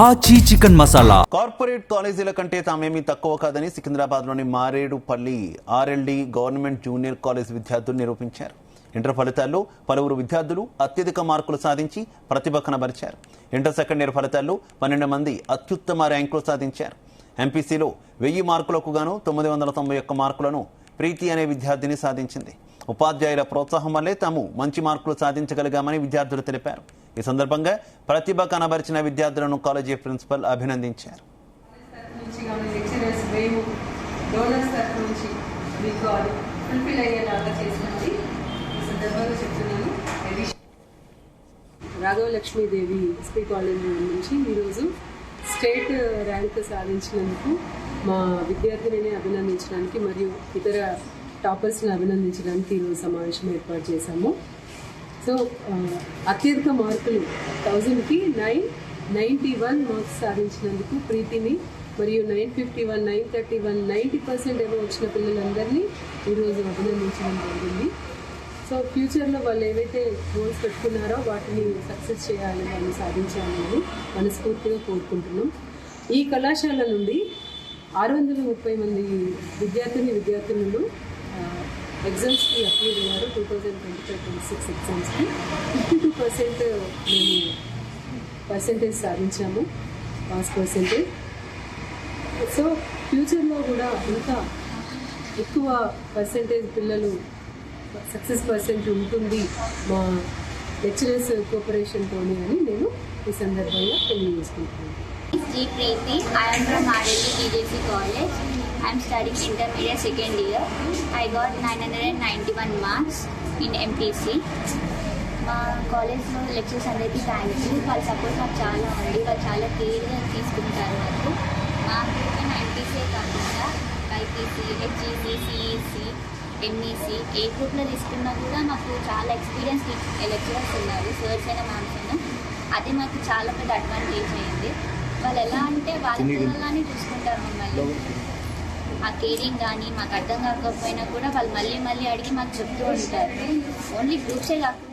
ఆచి chicken masala. Corporate కాలేజీల కంటే తామేమీ తక్కువ కాదని సికింద్రాబాద్లోని Marredpally R L D government junior college విద్యార్థులు నిరూపించారు. ఇంటర్ ఫలితాల్లో పలువురు విద్యార్థులు అత్యధిక మార్కులు సాధించి ప్రతిభ కనబరిచారు. ఇంటర్ సెకండ్ ఇయర్ ఫలితాల్లో 12 మంది అత్యుత్తమ ర్యాంకులు సాధించారు. ఎంపీసీలో 1000 మార్కులకు గాను 991 మార్కులను ప్రీతి అనే విద్యార్థిని సాధించింది. ఉపాధ్యాయుల ప్రోత్సాహం వల్లే తాము మంచి మార్కులు సాధించగలిగామని విద్యార్థులు తెలిపారు. ఈ సందర్భంగా ప్రతిభ కనబరిచిన విద్యార్థులను కాలేజీ ప్రిన్సిపల్ అభినందించారు. రాఘవ లక్ష్మీదేవి ఎస్పీ కాలేజ్ నుంచి ఈరోజు స్టేట్ ర్యాంక్ సాధించినందుకు మా విద్యార్థిని అభినందించడానికి మరియు ఇతర టాపర్స్ని అభినందించడానికి ఈరోజు సమావేశం ఏర్పాటు చేశాము. సో అత్యధిక మార్కులు 1000కి 991 మార్క్స్ సాధించినందుకు ప్రీతిని మరియు 951, 931, 90% ఏమో వచ్చిన పిల్లలందరినీ ఈరోజు అభినందించడం జరిగింది. సో ఫ్యూచర్లో వాళ్ళు ఏవైతే గోల్స్ పెట్టుకున్నారో వాటిని సక్సెస్ చేయాలి, వాళ్ళు సాధించాలని మనస్ఫూర్తిగా కోరుకుంటున్నాం. ఈ కళాశాల నుండి 630 మంది విద్యార్థులు ఎగ్జామ్స్కి అప్లై అయ్యారు. 2025-26 ఎగ్జామ్స్కి 52% మేము పర్సెంటేజ్ సాధించాము, పాస్ పర్సెంటేజ్. సో ఫ్యూచర్లో కూడా ఇంకా ఎక్కువ పర్సెంటేజ్ పిల్లలు సక్సెస్ పర్సెంట్ ఉంటుంది మా లెక్చరర్స్ కోఆపరేషన్తోనే అని నేను ఈ సందర్భంగా తెలియజేసుకుంటున్నాను. G. Preeti. I am from RLD DJC College. I am studying intermediate second year. I got 991 marks in MPC. మా కాలేజ్లో లెక్చర్స్ అందరికీ థ్యాంక్స్. వాళ్ళ సపోర్ట్ నాకు చాలా ఉంది. వాళ్ళు చాలా కేర్గా తీసుకుంటారు. మాకు ఎంపీసీ కాకుండా బైపీసీ, హెచ్ఈసీ, సిఈసీ, ఎంఈసీ ఏ గ్రూప్లో తీసుకున్నా కూడా మాకు చాలా ఎక్స్పీరియన్స్ లెక్చరర్స్ ఉన్నారు, సర్స్ అయినా మ్యామ్స్ అయినా. అది మాకు చాలా పెద్ద అడ్వాంటేజ్ అయింది. వాళ్ళు ఎలా అంటే వాళ్ళ పిల్లలని చూసుకుంటారు మమ్మల్ని. ఆ కేరింగ్ కానీ మాకు అర్థం కాకపోయినా కూడా వాళ్ళు మళ్ళీ అడిగి మాకు చెప్తూ ఉంటారు. ఓన్లీ గ్రూప్సే కాకుండా